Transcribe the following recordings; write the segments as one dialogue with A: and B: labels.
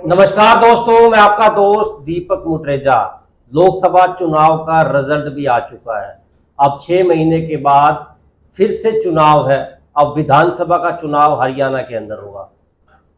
A: नमस्कार दोस्तों, मैं आपका दोस्त दीपक मुटरेजा। लोकसभा चुनाव का रिजल्ट भी आ चुका है। अब 6 महीने के बाद फिर से चुनाव है। अब विधानसभा का चुनाव हरियाणा के अंदर होगा।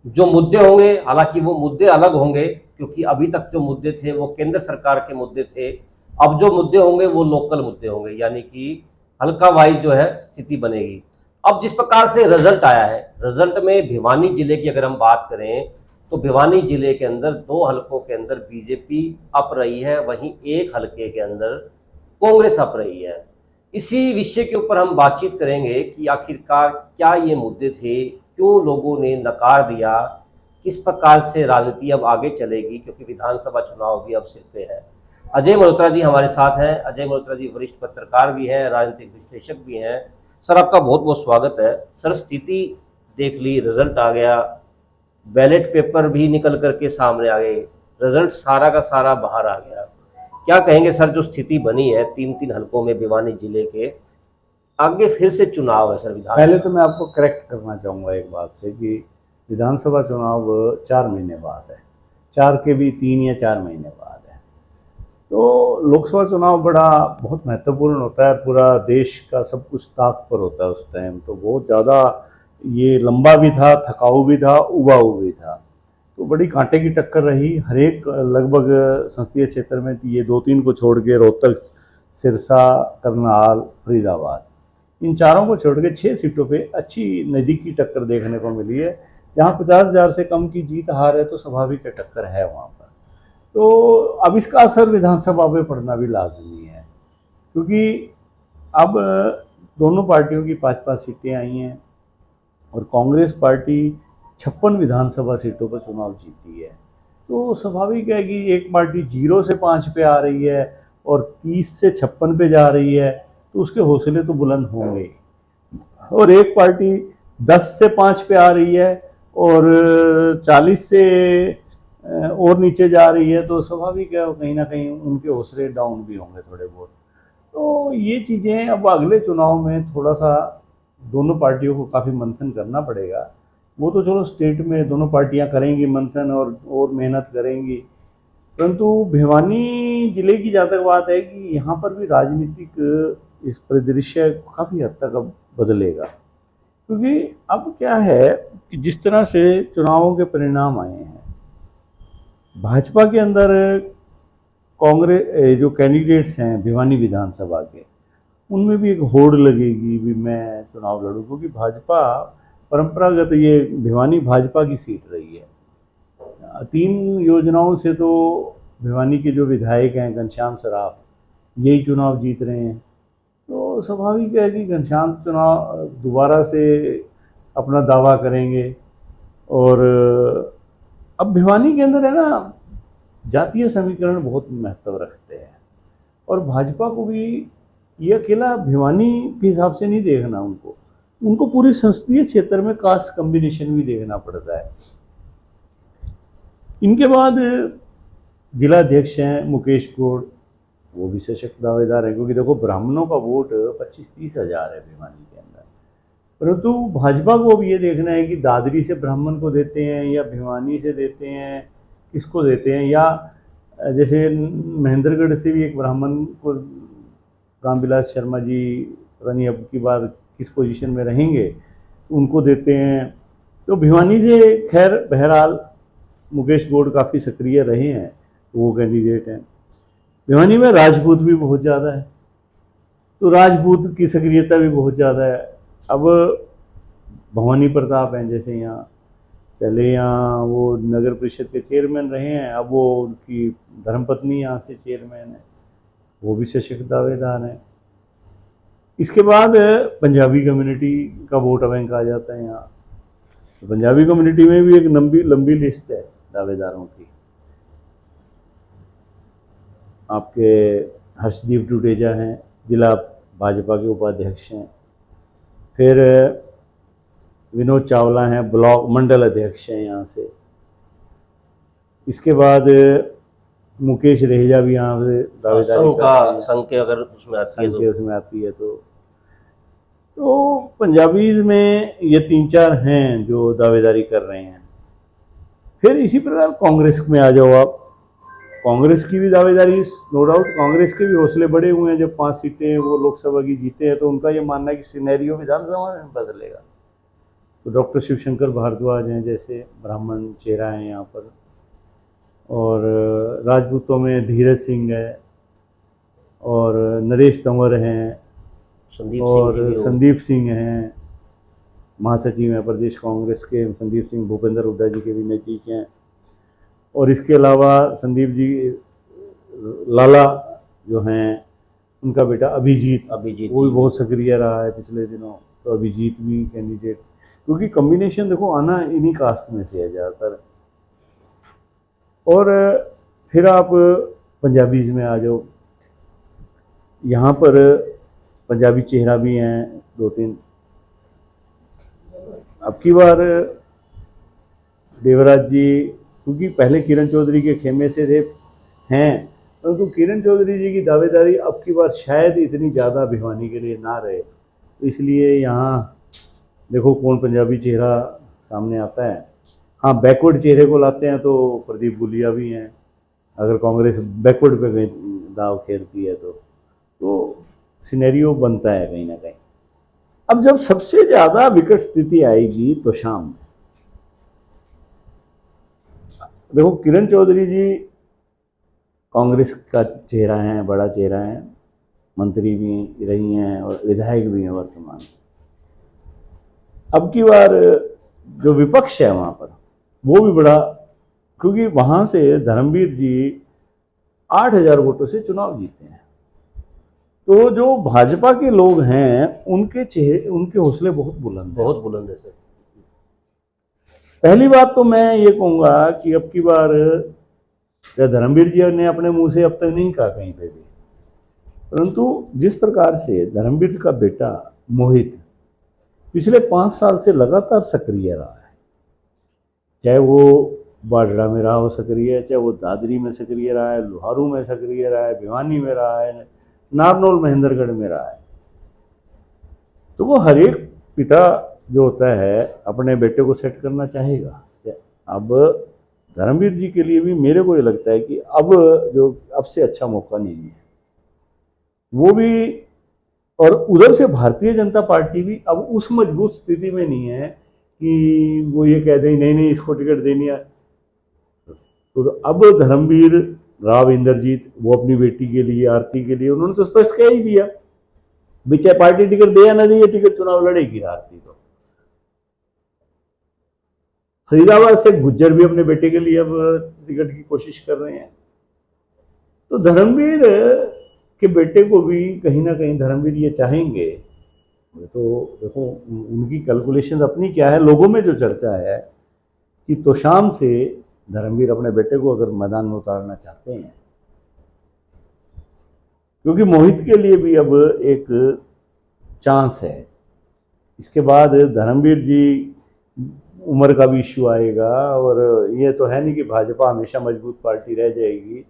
A: जो मुद्दे होंगे, हालांकि वो मुद्दे अलग होंगे, क्योंकि अभी तक जो मुद्दे थे वो केंद्र सरकार के मुद्दे थे। अब जो मुद्दे होंगे वो लोकल मुद्दे होंगे, यानी कि हल्का वाइज जो है स्थिति बनेगी। अब जिस प्रकार से रिजल्ट आया है, रिजल्ट में भिवानी जिले की अगर हम बात करें तो भिवानी जिले के अंदर 2 हलकों के अंदर बीजेपी अप रही है, वहीं एक हलके के अंदर कांग्रेस अप रही है। इसी विषय के ऊपर हम बातचीत करेंगे कि आखिरकार क्या ये मुद्दे थे, क्यों लोगों ने नकार दिया, किस प्रकार से राजनीति अब आगे चलेगी, क्योंकि विधानसभा चुनाव भी अब सिर पे है। अजय मल्होत्रा जी हमारे साथ हैं। अजय मल्होत्रा जी वरिष्ठ पत्रकार भी हैं, राजनीतिक विश्लेषक भी हैं। सर, आपका बहुत बहुत स्वागत है। सर, स्थिति देख ली, रिजल्ट आ गया, बैलेट पेपर भी निकल करके सामने आ गए, रिजल्ट सारा का सारा बाहर आ गया। क्या कहेंगे सर, जो स्थिति बनी है 3-3 हलकों में भिवानी जिले के, आगे फिर से चुनाव है सर विधान।
B: पहले तो मैं आपको करेक्ट करना चाहूँगा एक बात से कि विधानसभा चुनाव 4 महीने बाद है। 4 के भी 3 या 4 महीने बाद है। तो लोकसभा चुनाव बड़ा बहुत महत्वपूर्ण होता है। पूरा देश का सब कुछ ताक पर होता है उस टाइम। तो बहुत ज़्यादा ये लंबा भी था, थकाऊ भी था, उबाऊ भी था। तो बड़ी कांटे की टक्कर रही। हर एक लगभग संसदीय क्षेत्र में ये 2-3 को छोड़ के रोहतक, सिरसा, करनाल, फरीदाबाद, इन चारों को छोड़ के 6 सीटों पे अच्छी नज़दीकी टक्कर देखने को मिली है। जहाँ 50,000 से कम की जीत हार है तो स्वाभाविक टक्कर है वहाँ पर। तो अब इसका असर विधानसभा पे पड़ना भी लाजमी है, क्योंकि अब दोनों पार्टियों की 5-5 सीटें आई हैं और कांग्रेस पार्टी 56 विधानसभा सीटों पर चुनाव जीती है। तो स्वाभाविक है कि एक पार्टी 0 से 5 पे आ रही है और 30 से 56 पे जा रही है, तो उसके हौसले तो बुलंद होंगे। और एक पार्टी 10 से 5 पे आ रही है और 40 से और नीचे जा रही है, तो स्वाभाविक है कहीं ना कहीं उनके हौसले डाउन भी होंगे थोड़े बहुत। तो ये चीज़ें अब अगले चुनाव में थोड़ा सा दोनों पार्टियों को काफ़ी मंथन करना पड़ेगा। वो तो चलो स्टेट में दोनों पार्टियां करेंगी मंथन और मेहनत करेंगी, परंतु भिवानी जिले की जहाँ तक बात है कि यहाँ पर भी राजनीतिक इस परिदृश्य काफ़ी हद तक अब बदलेगा। क्योंकि अब क्या है कि जिस तरह से चुनावों के परिणाम आए हैं, भाजपा के अंदर कांग्रेस जो कैंडिडेट्स हैं भिवानी विधानसभा के, उनमें भी एक होड़ लगेगी भी मैं चुनाव लड़ूं, क्योंकि भाजपा परंपरागत ये भिवानी भाजपा की सीट रही है। 3 योजनाओं से तो भिवानी के जो विधायक हैं घनश्याम सराफ, यही चुनाव जीत रहे हैं। तो स्वाभाविक है कि घनश्याम चुनाव दोबारा से अपना दावा करेंगे। और अब भिवानी के अंदर है ना, जातीय समीकरण बहुत महत्व रखते हैं और भाजपा को भी ये अकेला भिवानी के हिसाब से नहीं देखना, उनको उनको पूरे संसदीय क्षेत्र में कास्ट कम्बिनेशन भी देखना पड़ता है। इनके बाद जिला अध्यक्ष हैं मुकेश गौड़, वो भी सशक्त दावेदार है, क्योंकि देखो ब्राह्मणों का वोट 25-30 हज़ार है भिवानी के अंदर। परंतु भाजपा को अब ये देखना है कि दादरी से ब्राह्मण को देते हैं या भिवानी से देते हैं, किसको देते हैं, या जैसे महेंद्रगढ़ से भी एक ब्राह्मण को रामविलास शर्मा जी पता नहीं अब की बार किस पोजीशन में रहेंगे, उनको देते हैं। तो भिवानी से खैर बहरहाल मुकेश गौड़ काफ़ी सक्रिय रहे हैं, तो वो कैंडिडेट हैं। भिवानी में राजपूत भी बहुत ज़्यादा है, तो राजपूत की सक्रियता भी बहुत ज़्यादा है। अब भवानी प्रताप हैं जैसे यहाँ, पहले यहाँ वो नगर परिषद के चेयरमैन रहे हैं, अब वो उनकी धर्मपत्नी यहाँ से चेयरमैन है, वो भी सशक्त दावेदार हैं। इसके बाद पंजाबी कम्युनिटी का वोट बैंक आ जाता है यहाँ। तो पंजाबी कम्युनिटी में भी एक लंबी लंबी लिस्ट है दावेदारों की। आपके हर्षदीप टुटेजा हैं, जिला भाजपा के उपाध्यक्ष हैं। फिर विनोद चावला हैं, ब्लॉक मंडल अध्यक्ष हैं यहाँ से। इसके बाद मुकेश रहेजा भी यहाँ से दावेदारी करते हैं।
A: संघ के अगर उसमें
B: आती है तो पंजाबीज में ये 3-4 हैं जो दावेदारी कर रहे हैं। फिर इसी प्रकार कांग्रेस में आ जाओ आप, कांग्रेस की भी दावेदारी, नो डाउट कांग्रेस के भी हौसले बड़े हुए हैं। जब 5 सीटें वो लोकसभा की जीते हैं तो उनका ये मानना है कि सिनेरियो विधानसभा में बदलेगा। तो डॉक्टर शिवशंकर भारद्वाज हैं जैसे ब्राह्मण चेहरा है यहाँ पर, और राजपूतों में धीरज सिंह है, और नरेश तंवर हैं, और संदीप सिंह हैं, महासचिव हैं प्रदेश कांग्रेस के। संदीप सिंह भूपेंद्र हुड्डा जी के भी नज़दीक हैं। और इसके अलावा संदीप जी लाला जो हैं, उनका बेटा अभिजीत वो भी बहुत सक्रिय रहा है पिछले दिनों। तो अभिजीत भी कैंडिडेट, क्योंकि कॉम्बिनेशन देखो आना इन्हीं कास्ट में से है ज़्यादातर। और फिर आप पंजाबीज में आ जाओ, यहाँ पर पंजाबी चेहरा भी हैं 2-3। अब की बार देवराज जी, क्योंकि पहले किरण चौधरी के खेमे से थे हैं, परंतु किरण चौधरी जी की दावेदारी अब की बार शायद इतनी ज़्यादा भिवानी के लिए ना रहे, तो इसलिए यहाँ देखो कौन पंजाबी चेहरा सामने आता है। हाँ, बैकवर्ड चेहरे को लाते हैं तो प्रदीप गुलिया भी हैं, अगर कांग्रेस बैकवर्ड पे कहीं दाव खेलती है तो सिनेरियो बनता है कहीं ना कहीं। अब जब सबसे ज़्यादा विकट स्थिति आएगी तो शाम में देखो, किरण चौधरी जी कांग्रेस का चेहरा है, बड़ा चेहरा है, मंत्री भी रही हैं और विधायक भी हैं वर्तमान। अब की बार जो विपक्ष है वहाँ पर वो भी बड़ा, क्योंकि वहाँ से धर्मवीर जी 8,000 वोटों से चुनाव जीते हैं। तो जो भाजपा के लोग हैं उनके हौसले बहुत बुलंद है सर। पहली बात तो मैं ये कहूँगा कि अब की बार धर्मवीर जी ने अपने मुंह से अब तक नहीं कहा कहीं पे भी, परंतु जिस प्रकार से धर्मवीर का बेटा मोहित पिछले 5 साल से लगातार सक्रिय रहा है, चाहे वो बाडरा में रहा हो सक्रिय, चाहे वो दादरी में सक्रिय रहा है, लोहारू में सक्रिय रहा है, भिवानी में रहा है, नारनौल महेंद्रगढ़ में रहा है। तो वो हर एक पिता जो होता है अपने बेटे को सेट करना चाहेगा। अब धर्मवीर जी के लिए भी मेरे को ये लगता है कि अब से अच्छा मौका नहीं है वो भी। और उधर से भारतीय जनता पार्टी भी अब उस मजबूत स्थिति में नहीं है कि वो ये कह दें नहीं इसको टिकट देनी है। तो अब धर्मवीर राव इंद्रजीत वो अपनी बेटी के लिए, आरती के लिए, उन्होंने तो स्पष्ट कह ही दिया भी चाहे पार्टी टिकट दे या ना दे, ये टिकट चुनाव लड़ेगी आरती। तो फरीदाबाद से गुज्जर भी अपने बेटे के लिए अब टिकट की कोशिश कर रहे हैं। तो धर्मवीर के बेटे को भी कहीं ना कहीं धर्मवीर ये चाहेंगे। तो देखो उनकी कैलकुलेशन अपनी क्या है, लोगों में जो चर्चा है कि तोशाम से धर्मवीर अपने बेटे को अगर मैदान में उतारना चाहते हैं, क्योंकि मोहित के लिए भी अब एक चांस है। इसके बाद धर्मवीर जी उम्र का भी इश्यू आएगा, और ये तो है नहीं कि भाजपा हमेशा मजबूत पार्टी रह जाएगी।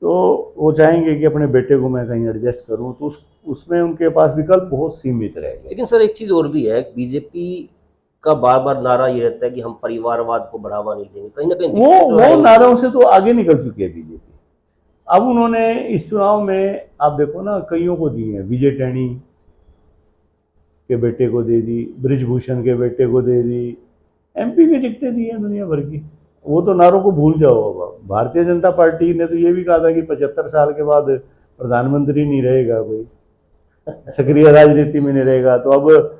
B: तो वो चाहेंगे कि अपने बेटे को मैं कहीं एडजस्ट करूं, तो उसमें उनके पास विकल्प बहुत सीमित रहेंगे।
A: लेकिन सर एक चीज़ और भी है, बीजेपी का बार बार नारा ये रहता है कि हम परिवारवाद को बढ़ावा नहीं देंगे, कहीं ना कहीं
B: वो नारों से तो आगे निकल चुकी है बीजेपी। अब उन्होंने इस चुनाव में आप देखो ना, कईयों को दी है, विजय टैनी के बेटे को दे दी, ब्रिजभूषण के बेटे को दे दी, एमपी की टिकटें दी हैं दुनिया भर की। वो तो नारों को भूल जाओ। अब भारतीय जनता पार्टी ने तो ये भी कहा था कि 75 साल के बाद प्रधानमंत्री नहीं रहेगा कोई, सक्रिय राजनीति में नहीं रहेगा। तो अब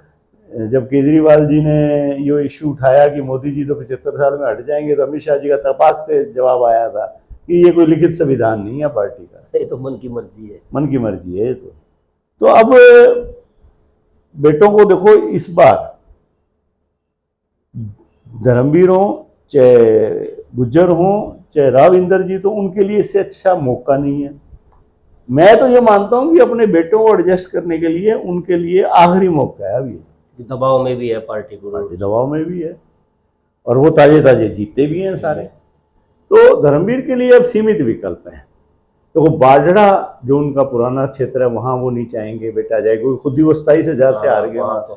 B: जब केजरीवाल जी ने ये इश्यू उठाया कि मोदी जी तो 75 साल में हट जाएंगे, तो अमित शाह जी का तपाक से जवाब आया था कि ये कोई लिखित संविधान नहीं है पार्टी का,
A: ये तो मन की मर्जी है,
B: मन की मर्जी है। तो अब बेटों को देखो, इस बार धर्मवीर हो चाहे गुज्जर हो चाहे राव इंद्रजीत हो, उनके लिए इससे अच्छा मौका नहीं है। मैं तो ये मानता हूं कि अपने बेटों को एडजस्ट करने के लिए उनके लिए आखिरी मौका है अभी।
A: दबाव में भी है पार्टी
B: दबाव में भी है, और वो ताजे ताजे जीते भी हैं सारे। तो धर्मवीर के लिए अब सीमित विकल्प है। तो वो बाडड़ा जो उनका पुराना क्षेत्र है, वहां वो नहीं चाहेंगे बेटा जाए, क्योंकि खुद ही वो 27,000 से हार गए वहां से।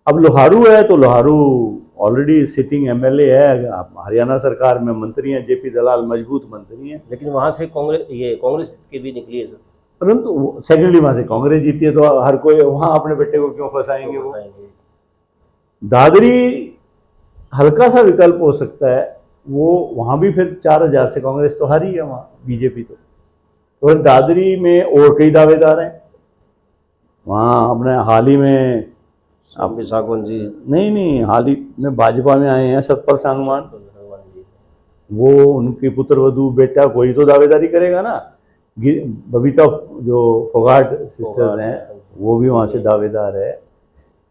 B: अब लोहारू है तो लोहारू ऑलरेडी सिटिंग एमएलए है, आप हरियाणा सरकार में मंत्री हैं, जेपी दलाल मजबूत मंत्री हैं।
A: लेकिन वहां से कांग्रेस के भी निकली है सर।
B: परंतु सेकेंडली वहां से कांग्रेस जीती है तो हर कोई वहां अपने बेटे को क्यों फंसाएंगे। वो दादरी हल्का सा विकल्प हो सकता है, वो वहां भी फिर 4000 से कांग्रेस तो हारी है, वहां बीजेपी तो दादरी में और कई दावेदार हैं। वहां अपने हाल ही में
A: सागवान जी,
B: नहीं हाल ही में भाजपा में आए हैं सतपाल सांगवान, वो उनके पुत्र वधू बेटा कोई तो दावेदारी करेगा ना। बबीता जो फोगाट सिस्टर्स हैं वो भी वहाँ से दावेदार है।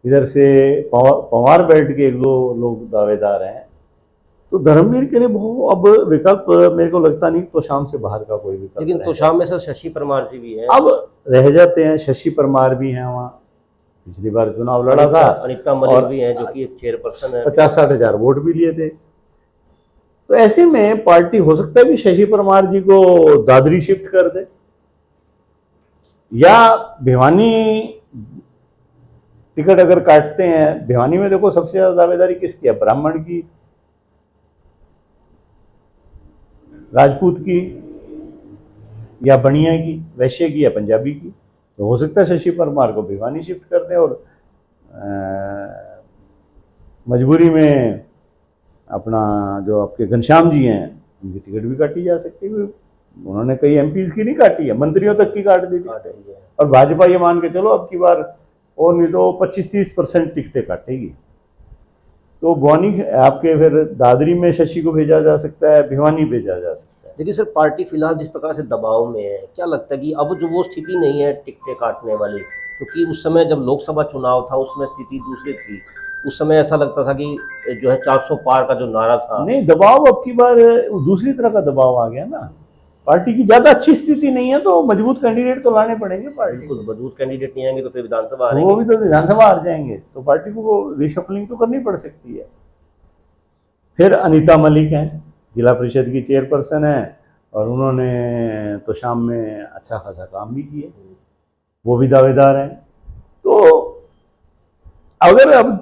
B: इधर से पवार बेल्ट के 1-2 लोग दावेदार हैं। तो धर्मवीर के लिए बहुत अब विकल्प मेरे को लगता नहीं तो शाम से बाहर का कोई विकल्प।
A: लेकिन तो शाम में सर शशि परमार जी भी है,
B: अब रह जाते हैं। शशि परमार भी हैं वहाँ, पिछली बार चुनाव लड़ा था।
A: अनिता मलिक भी हैं जो कि एक चेयरपर्सन है,
B: 50-60 हजार वोट भी लिए थे। तो ऐसे में पार्टी हो सकता है कि शशि परमार जी को दादरी शिफ्ट कर दे या भिवानी टिकट अगर काटते हैं। भिवानी में देखो सबसे ज्यादा दावेदारी किसकी है, ब्राह्मण की, राजपूत की, या बनिया की, वैश्य की या पंजाबी की। तो हो सकता है शशि परमार को भिवानी शिफ्ट कर दें और मजबूरी में अपना जो आपके घनश्याम जी हैं उनकी टिकट भी काटी जा सकती है। उन्होंने कई एमपीज की नहीं काटी है, मंत्रियों तक की काट दी थी। और भाजपा ये मान के चलो अब की बार और नहीं तो 25-30% टिकटें काटेगी। तो बौनी आपके फिर दादरी में शशि को भेजा जा सकता है, भिवानी भेजा जा सकता है।
A: लेकिन सर पार्टी फिलहाल जिस प्रकार से दबाव में है, क्या लगता है कि अब जो वो स्थिति नहीं है टिकटें काटने वाली, क्योंकि उस समय जब लोकसभा चुनाव था उसमें स्थिति दूसरी थी। उस समय ऐसा लगता था कि जो है 400 पार का जो नारा था,
B: नहीं दबाव अब की बार दूसरी तरह का दबाव आ गया ना। पार्टी की ज्यादा अच्छी स्थिति नहीं है तो मजबूत कैंडिडेट तो लाने पड़ेंगे। पार्टी को
A: मजबूत कैंडिडेट नहीं आएंगे तो फिर विधानसभा
B: वो भी तो विधानसभा हार जाएंगे, तो पार्टी को रिशफलिंग तो करनी पड़ सकती है। फिर अनीता मलिक हैं, जिला परिषद की चेयरपर्सन है और उन्होंने तो शाम में अच्छा खासा काम भी किया, वो भी दावेदार हैं। तो अगर अब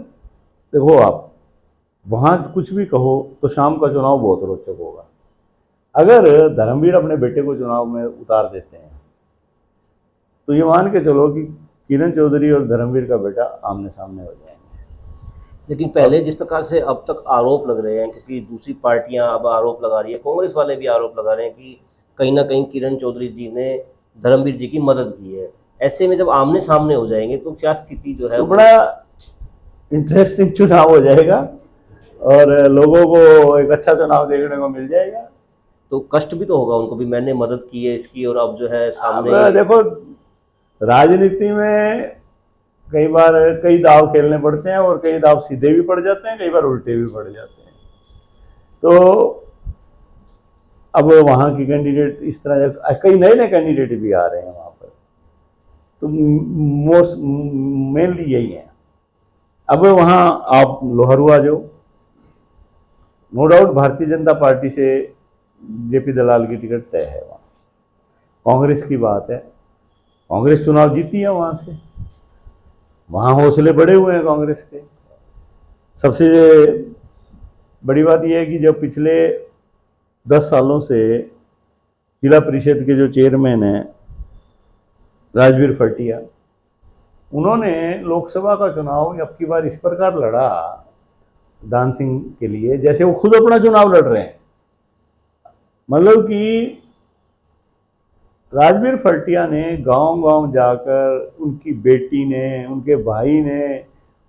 B: देखो आप वहाँ कुछ भी कहो तो शाम का चुनाव बहुत रोचक होगा। अगर धर्मवीर अपने बेटे को चुनाव में उतार देते हैं तो ये मान के चलो कि किरण चौधरी और धर्मवीर का बेटा आमने सामने हो जाएंगे।
A: लेकिन पहले जिस प्रकार से अब तक आरोप लग रहे हैं, क्योंकि दूसरी पार्टियां अब आरोप लगा रही है, कांग्रेस वाले भी आरोप लगा रहे हैं कि कहीं ना कहीं किरण चौधरी जी ने धर्मवीर जी की मदद की है। ऐसे में जब आमने सामने हो जाएंगे तो क्या स्थिति जो है
B: तो बड़ा इंटरेस्टिंग चुनाव हो जाएगा और लोगों को एक अच्छा चुनाव देखने को मिल जाएगा।
A: तो कष्ट भी तो होगा उनको भी, मैंने मदद की है इसकी और अब जो है सामने।
B: देखो राजनीति में कई बार कई दाव खेलने पड़ते हैं और कई दाव सीधे भी पड़ जाते हैं, कई बार उल्टे भी पड़ जाते हैं। तो अब वहाँ की कैंडिडेट इस तरह कई नए नए कैंडिडेट भी आ रहे हैं वहाँ पर, तो मोस्ट मेनली यही है। अब वहाँ आप लोहारू आ जाओ, no doubt Bharatiya Janata party से जेपी दलाल की टिकट तय है। वहाँ कांग्रेस की बात है, कांग्रेस चुनाव जीती है वहाँ से, वहाँ हौसले बढ़े हुए हैं कांग्रेस के। सबसे बड़ी बात यह है कि जब पिछले 10 सालों से जिला परिषद के जो चेयरमैन हैं राजवीर फटिया, उन्होंने लोकसभा का चुनाव अब की बार इस प्रकार लड़ा दान सिंह के लिए जैसे वो खुद अपना चुनाव लड़ रहे हैं। मतलब कि राजवीर फटिया ने गांव-गांव जाकर उनकी बेटी ने, उनके भाई ने,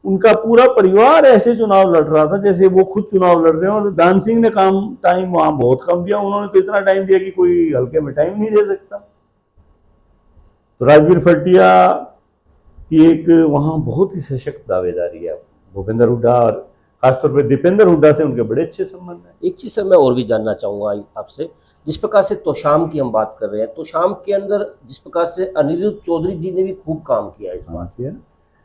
B: उनका पूरा परिवार ऐसे चुनाव लड़ रहा था जैसे वो खुद चुनाव लड़ रहे हैं। और दान सिंह ने टाइम वहां बहुत कम दिया, उन्होंने तो इतना टाइम दिया कि कोई हल्के में टाइम नहीं दे सकता। तो राजवीर फटिया की एक वहां बहुत ही सशक्त दावेदारी है। भूपेंद्र हुड्डा और खासतौर पर दीपेंद्र हुड्डा से उनके बड़े अच्छे संबंध हैं।
A: एक चीज़ सर मैं और भी जानना चाहूँगा आपसे, जिस प्रकार से तोशाम की हम बात कर रहे हैं, तोशाम के अंदर जिस प्रकार से अनिरुद्ध चौधरी जी ने भी खूब काम किया इस बात
B: किया,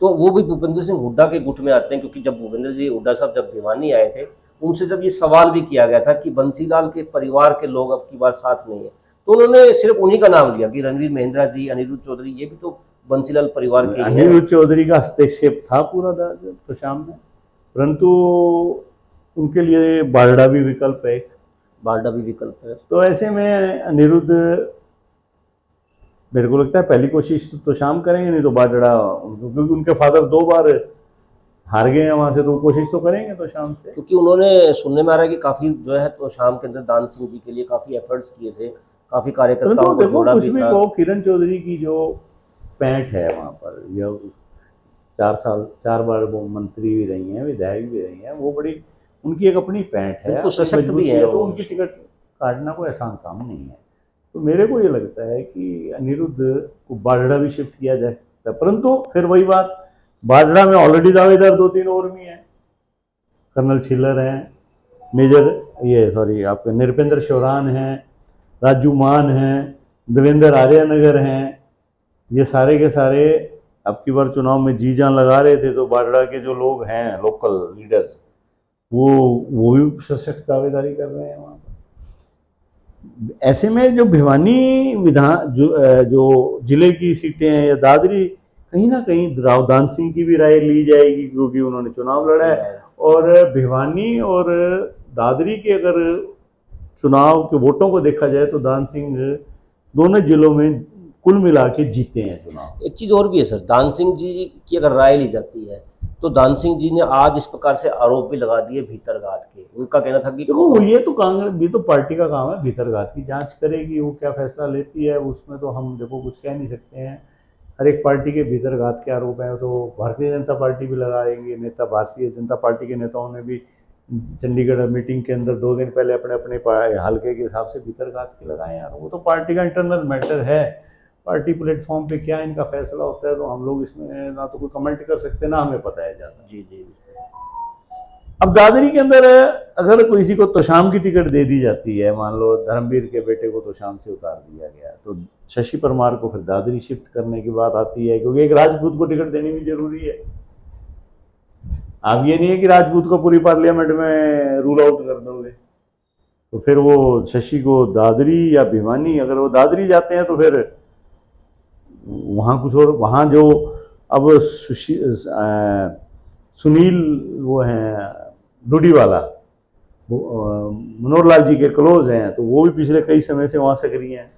A: तो वो भी भूपेंद्र सिंह हुड्डा के गुट में आते हैं। क्योंकि जब भूपेंद्र जी हुड्डा साहब जब भिवानी आए थे, उनसे जब ये सवाल भी किया गया था कि बंसीलाल के परिवार के लोग अब की बार साथ नहीं है, तो उन्होंने सिर्फ उन्हीं का नाम लिया कि रणवीर महिंद्रा जी, अनिरुद्ध चौधरी, ये भी तो बंसीलाल परिवार के ही हैं।
B: अनिरुद्ध चौधरी का हस्तक्षेप था पूरा तोशाम में, परंतु उनके लिए बारडा भी विकल्प है,
A: बारडा भी विकल्प है।
B: तो ऐसे में अनिरुद्ध, मेरे को लगता है पहली कोशिश तो शाम करेंगे, नहीं तो बारडा, क्योंकि उनके फादर 2 बार हार गए हैं वहां से, तो वो कोशिश तो करेंगे तो शाम से।
A: क्योंकि उन्होंने, सुनने में आ रहा है कि काफी जो है तो शाम के अंदर दान सिंह जी के लिए काफी एफर्ट्स किए थे, काफी कार्यकर्ताओं को
B: देखो
A: जोड़ा
B: कुछ
A: भी
B: भी
A: था।
B: कहो, किरण चौधरी की जो पैंठ है वहां पर, यह 4 बार वो मंत्री भी रही हैं, विधायक भी रही हैं, वो बड़ी, उनकी एक अपनी पैंठ है,
A: बिल्कुल
B: अपनी
A: सशक्त भी
B: मजबूती
A: है
B: है, तो
A: वो।
B: उनकी टिकट काटना कोई आसान काम नहीं है। तो मेरे को ये लगता है कि अनिरुद्ध को बारडा भी शिफ्ट किया जा सकता है, परंतु फिर वही बात, बारडा में ऑलरेडी दावेदार 2-3 और भी हैं, कर्नल छिल्लर हैं, मेजर ये सॉरी आपके नृपेंद्र शौरान हैं, राजू मान हैं, देवेंद्र आर्यनगर हैं, ये सारे के सारे अब की बार चुनाव में जी जान लगा रहे थे। तो बारडा के जो लोग हैं लोकल लीडर्स, वो भी सशक्त दावेदारी कर रहे हैं वहाँ पर। ऐसे में जो भिवानी विधान जो जिले की सीटें हैं या दादरी, कहीं ना कहीं राव दान सिंह की भी राय ली जाएगी, क्योंकि उन्होंने चुनाव लड़ा है। और भिवानी और दादरी के अगर चुनाव के वोटों को देखा जाए तो दान सिंह दोनों जिलों में कुल मिला के जीते हैं चुनाव।
A: एक चीज और भी है सर, दान सिंह जी की अगर राय ली जाती है तो दान सिंह जी ने आज इस प्रकार से आरोप भी लगा दिए भीतरघात के। उनका कहना था कि
B: देखो ये तो कांग्रेस, ये तो पार्टी का काम है, भीतरघात की जांच करेगी, वो क्या फैसला लेती है उसमें तो हम देखो कुछ कह नहीं सकते हैं। हर एक पार्टी के भीतरघात के आरोप हैं, तो भारतीय जनता पार्टी भी लगाएंगे नेता। भारतीय जनता पार्टी के नेताओं ने भी चंडीगढ़ मीटिंग के अंदर 2 दिन पहले अपने अपने हल्के के हिसाब से भीतरघात के लगाए यार, वो तो पार्टी का इंटरनल मैटर है। पार्टी प्लेटफॉर्म पे क्या इनका फैसला होता है, तो हम लोग इसमें ना तो कोई कमेंट कर सकते, ना हमें पता है ज़्यादा।
A: जी जी।
B: अब दादरी के अंदर अगर किसी को तोशाम की टिकट दे दी जाती है, मान लो धर्मवीर के बेटे को तोशाम से उतार दिया गया, तो शशि परमार को फिर दादरी शिफ्ट करने की बात आती है, क्योंकि एक राजपूत को टिकट देनी भी जरूरी है। अब ये नहीं है कि राजपूत को पूरी पार्लियामेंट में रूल आउट कर दोगे, तो फिर वो शशि को दादरी या भिवानी, अगर वो दादरी जाते हैं तो फिर वहाँ कुछ और, वहाँ जो अब सुनील वो हैं डूडीवाला, वो मनोहर लाल जी के क्लोज हैं, तो वो भी पिछले कई समय से वहाँ सक्रिय हैं।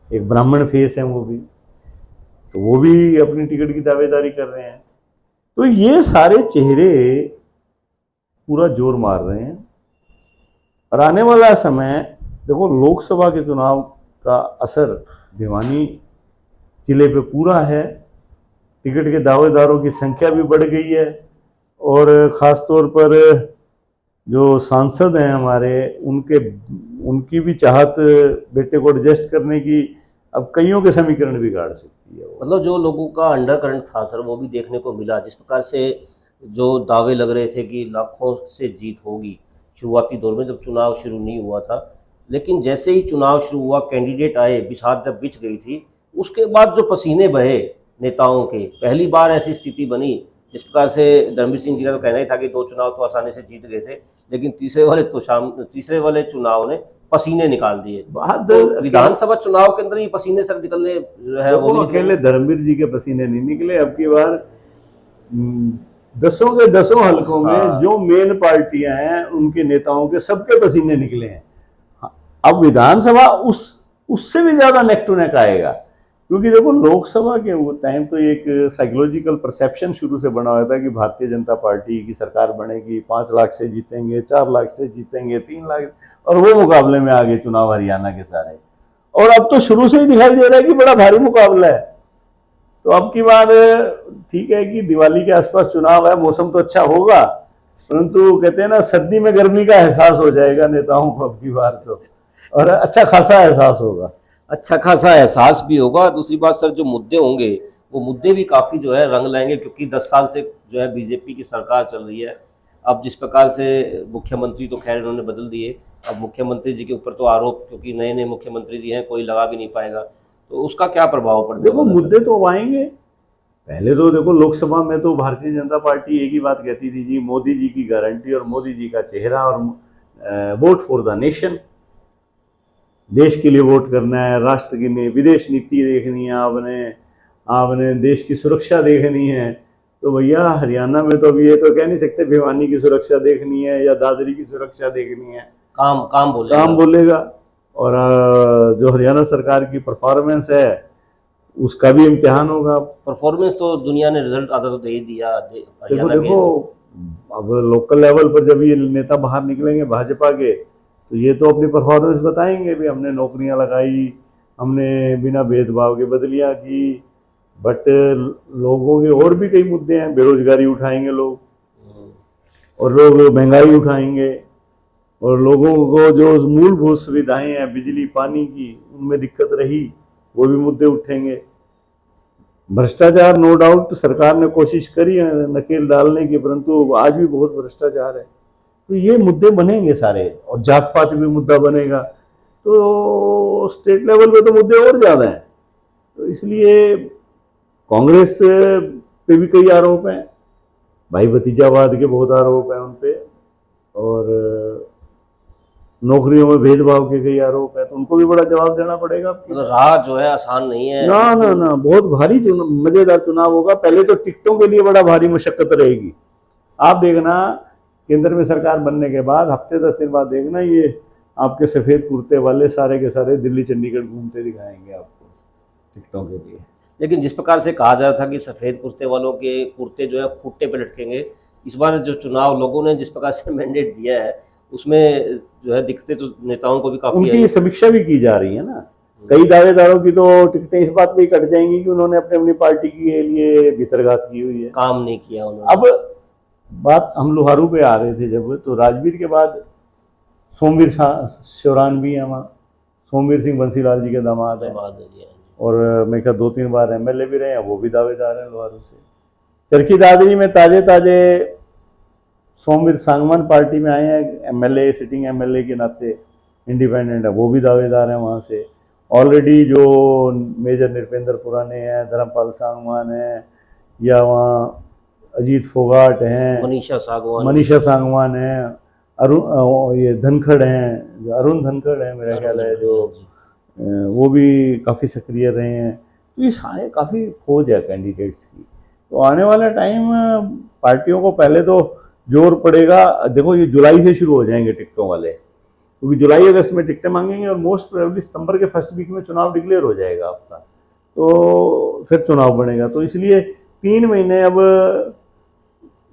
B: एक ब्राह्मण फेस है वो भी, तो वो भी अपनी टिकट की दावेदारी कर रहे हैं। तो ये सारे चेहरे पूरा जोर मार रहे हैं। और आने वाला समय देखो, लोकसभा के चुनाव का असर भिवानी जिले पे पूरा है। टिकट के दावेदारों की संख्या भी बढ़ गई है, और ख़ास तौर पर जो सांसद हैं हमारे, उनकी भी चाहत बेटे को एडजस्ट करने की अब कईयों के समीकरण बिगाड़ सकती है।
A: मतलब जो लोगों का अंडर करंट था सर, वो भी देखने को मिला। जिस प्रकार से जो दावे लग रहे थे कि लाखों से जीत होगी शुरुआती दौर में, जब चुनाव शुरू नहीं हुआ था, लेकिन जैसे ही चुनाव शुरू हुआ, कैंडिडेट आए, बिसात जब बिछ गई थी, उसके बाद जो पसीने बहे नेताओं के, पहली बार ऐसी स्थिति बनी। जिस प्रकार से धर्मवीर सिंह जी का तो कहना ही था कि 2 चुनाव तो आसानी से जीत गए थे, लेकिन तीसरे वाले चुनाव ने पसीने निकाल दिए। तो विधानसभा चुनाव के अंदर ये पसीने सर निकलने जो है वो
B: अकेले धर्मवीर जी के पसीने नहीं निकले। अब की बार 10 के 10 हलकों में जो मेन पार्टियां हैं उनके नेताओं के सबके पसीने निकले हैं। अब विधानसभा उससे भी ज्यादा नेक टू नेक आएगा, क्योंकि देखो लोकसभा के वो टाइम तो एक साइकोलॉजिकल परसेप्शन शुरू से बना हुआ था कि भारतीय जनता पार्टी की सरकार बनेगी, 5 लाख से जीतेंगे, 4 लाख से जीतेंगे, 3 लाख, और वो मुकाबले में आगे चुनाव हरियाणा के सारे। और अब तो शुरू से ही दिखाई दे रहा है कि बड़ा भारी मुकाबला है। तो अब की बार ठीक है कि दिवाली के आसपास चुनाव है, मौसम तो अच्छा होगा, परंतु कहते हैं ना, सर्दी में गर्मी का एहसास हो जाएगा नेताओं को अब की बार तो, और अच्छा खासा एहसास होगा।
A: अच्छा खासा एहसास भी होगा। दूसरी बात सर, जो मुद्दे होंगे वो मुद्दे भी काफ़ी जो है रंग लाएंगे, क्योंकि 10 साल से जो है बीजेपी की सरकार चल रही है। अब जिस प्रकार से मुख्यमंत्री तो खैर इन्होंने बदल दिए, अब मुख्यमंत्री जी के ऊपर तो आरोप, क्योंकि नए नए मुख्यमंत्री जी हैं, कोई लगा भी नहीं पाएगा, तो उसका क्या प्रभाव पड़ेगा?
B: देखो मुद्दे तो आएंगे। पहले तो देखो लोकसभा में तो भारतीय जनता पार्टी एक ही बात कहती थी जी, मोदी जी की गारंटी और मोदी जी का चेहरा, और वोट फॉर द नेशन, देश के लिए वोट करना है, राष्ट्र की विदेश नीति देखनी है आपने, आपने देश की सुरक्षा देखनी है, तो भैया हरियाणा में तो अभी ये तो कह नहीं सकते भिवानी की सुरक्षा देखनी है या दादरी की सुरक्षा देखनी है।
A: काम काम बोलेगा।
B: काम बोलेगा। और जो हरियाणा सरकार की परफॉर्मेंस है उसका भी इम्तिहान होगा।
A: परफॉर्मेंस तो दुनिया ने रिजल्ट आधा तो दे ही दिया
B: देखो
A: हरियाणा
B: देखो, अब लोकल लेवल पर जब ये नेता बाहर निकलेंगे भाजपा के, तो ये तो अपनी परफॉर्मेंस बताएंगे भी हमने नौकरियां लगाई, हमने बिना भेदभाव के बदलियां की। बट लोगों के और भी कई मुद्दे हैं, बेरोजगारी उठाएंगे लोग, और लोग महंगाई उठाएंगे, और लोगों को जो मूलभूत सुविधाएं हैं बिजली पानी की उनमें दिक्कत रही, वो भी मुद्दे उठेंगे। भ्रष्टाचार नो डाउट सरकार ने कोशिश करी है नकेल डालने की, परंतु आज भी बहुत भ्रष्टाचार है। तो ये मुद्दे बनेंगे सारे, और जात पात भी मुद्दा बनेगा। तो स्टेट लेवल पे तो मुद्दे और ज्यादा हैं। तो इसलिए कांग्रेस पे भी कई आरोप हैं, भाई भतीजावाद के बहुत आरोप हैं उन पे, और नौकरियों में भेदभाव के कई आरोप है, तो उनको भी बड़ा जवाब देना पड़ेगा।
A: मतलब राह जो है आसान नहीं है।
B: ना ना ना, बहुत भारी मजेदार चुनाव होगा। पहले तो टिकटों के लिए बड़ा भारी मशक्कत रहेगी। आप देखना केंद्र में सरकार बनने के बाद हफ्ते 10 दिन बाद देखना, ये आपके सफेद कुर्ते वाले सारे के सारे दिल्ली चंडीगढ़ घूमते दिखाएंगे आपको टिकटों के लिए।
A: लेकिन जिस प्रकार से कहा जा रहा था कि सफेद कुर्ते वालों के कुर्ते जो है खूंटे पे लटकेंगे, इस बार जो चुनाव लोगों ने जिस प्रकार से मैंडेट दिया है उसमें जो है दिक्कतें तो नेताओं को भी काफी
B: उनकी समीक्षा भी की जा रही है ना। कई दावेदारों की तो टिकटें इस बात पे ही कट जाएंगी कि उन्होंने अपने अपनी पार्टी के लिए भीतरघात की हुई है,
A: काम नहीं किया उन्होंने।
B: अब बात हम लोहारू पे आ रहे थे जब, तो राजवीर के बाद सोमवीर शौरान भी है वहाँ, सोमवीर सिंह बंसीलाल जी के दामाद है, और मैं क्या 2-3 बार एमएलए भी रहे हैं, वो भी दावेदार हैं लोहारू से। चरखी दादरी में ताजे ताजे सोमवीर सांगवान पार्टी में आए हैं, एमएलए सिटिंग एमएलए के नाते इंडिपेंडेंट है, वो भी दावेदार हैं वहाँ से। ऑलरेडी जो मेजर नृपेंद्र पुराने हैं, धर्मपाल सांगवान हैं, या वहाँ अजीत फोगाट हैं, मनीषा सांगवान हैं, अरुण ये धनखड़ हैं, जो अरुण धनखड़ हैं मेरा ख्याल है, जो वो भी काफ़ी सक्रिय रहे हैं। तो ये सारे काफ़ी खोज है कैंडिडेट्स की। तो आने वाला टाइम पार्टियों को पहले तो जोर पड़ेगा। देखो ये जुलाई से शुरू हो जाएंगे टिकटों वाले, क्योंकि जुलाई अगस्त में टिकटें मांगेंगे, और मोस्ट प्रोबेबली सितंबर के फर्स्ट वीक में चुनाव डिक्लेयर हो जाएगा आपका, तो फिर चुनाव बनेगा। तो इसलिए 3 महीने अब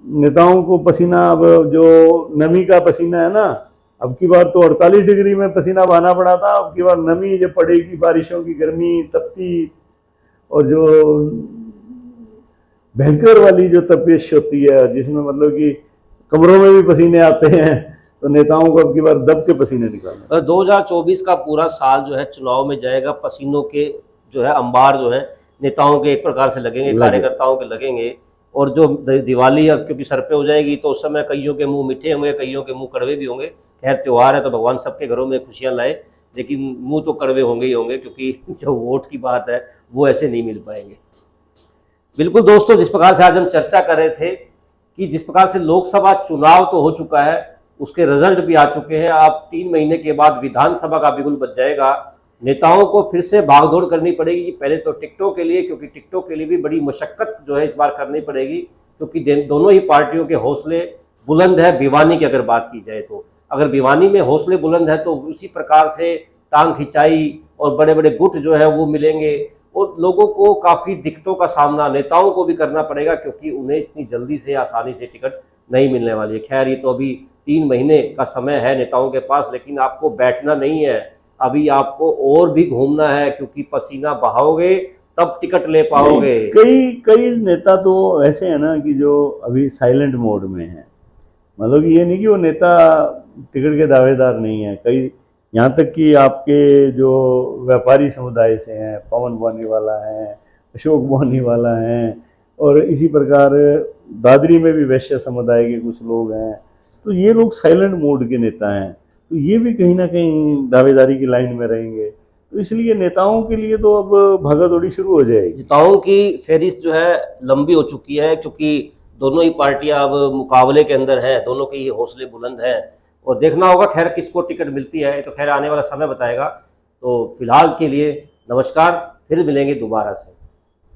B: नेताओं को पसीना, अब जो नमी का पसीना है ना, अब की बार तो 48 डिग्री में पसीना बहाना पड़ा था, अब की बार नमी जब पड़ेगी, बारिशों की गर्मी तपती, और जो भयंकर वाली जो तपिश होती है जिसमें मतलब कि कमरों में भी पसीने आते हैं, तो नेताओं को अब की बार दब के पसीने निकालने।
A: 2024 का पूरा साल जो है चुनाव में जाएगा, पसीनों के जो है अंबार जो है नेताओं के एक प्रकार से लगेंगे, कार्यकर्ताओं के लगेंगे। और जो दिवाली अब क्योंकि सर पे हो जाएगी, तो उस समय कईयों के मुंह मीठे होंगे, कईयों के मुंह कड़वे भी होंगे। खैर त्योहार है तो भगवान सबके घरों में खुशियां लाए, लेकिन मुंह तो कड़वे होंगे ही होंगे, क्योंकि जो वोट की बात है वो ऐसे नहीं मिल पाएंगे। बिल्कुल दोस्तों, जिस प्रकार से आज हम चर्चा कर रहे थे कि जिस प्रकार से लोकसभा चुनाव तो हो चुका है, उसके रिजल्ट भी आ चुके हैं। अब 3 महीने के बाद विधानसभा का बिगुल बज जाएगा। नेताओं को फिर से भागदौड़ करनी पड़ेगी, पहले तो टिकटों के लिए, क्योंकि टिकटों के लिए भी बड़ी मशक्कत जो है इस बार करनी पड़ेगी, क्योंकि दोनों ही पार्टियों के हौसले बुलंद है। भिवानी की अगर बात की जाए तो अगर भिवानी में हौसले बुलंद है, तो उसी प्रकार से टांग खिंचाई और बड़े बड़े गुट जो है वो मिलेंगे, और लोगों को काफ़ी दिक्कतों का सामना नेताओं को भी करना पड़ेगा, क्योंकि उन्हें इतनी जल्दी से आसानी से टिकट नहीं मिलने वाली है। खैर ये तो अभी 3 महीने का समय है नेताओं के पास, लेकिन आपको बैठना नहीं है, अभी आपको और भी घूमना है, क्योंकि पसीना बहाओगे तब टिकट ले पाओगे।
B: कई नेता तो ऐसे हैं ना कि जो अभी साइलेंट मोड में है, मतलब ये नहीं कि वो नेता टिकट के दावेदार नहीं है। कई यहाँ तक कि आपके जो व्यापारी समुदाय से हैं, पवन बोनीवाला हैं, अशोक बोनीवाला हैं, और इसी प्रकार दादरी में भी वैश्य समुदाय के कुछ लोग हैं, तो ये लोग साइलेंट मोड के नेता हैं, तो ये भी कहीं ना कहीं दावेदारी की लाइन में रहेंगे। तो इसलिए नेताओं के लिए तो अब भागा दौड़ी शुरू हो जाएगी।
A: नेताओं की फहरिस्त जो है लंबी हो चुकी है, क्योंकि दोनों ही पार्टियां अब मुकाबले के अंदर हैं, दोनों के ही हौसले बुलंद हैं, और देखना होगा खैर किसको टिकट मिलती है, तो खैर आने वाला समय बताएगा। तो फिलहाल के लिए नमस्कार, फिर मिलेंगे दोबारा से।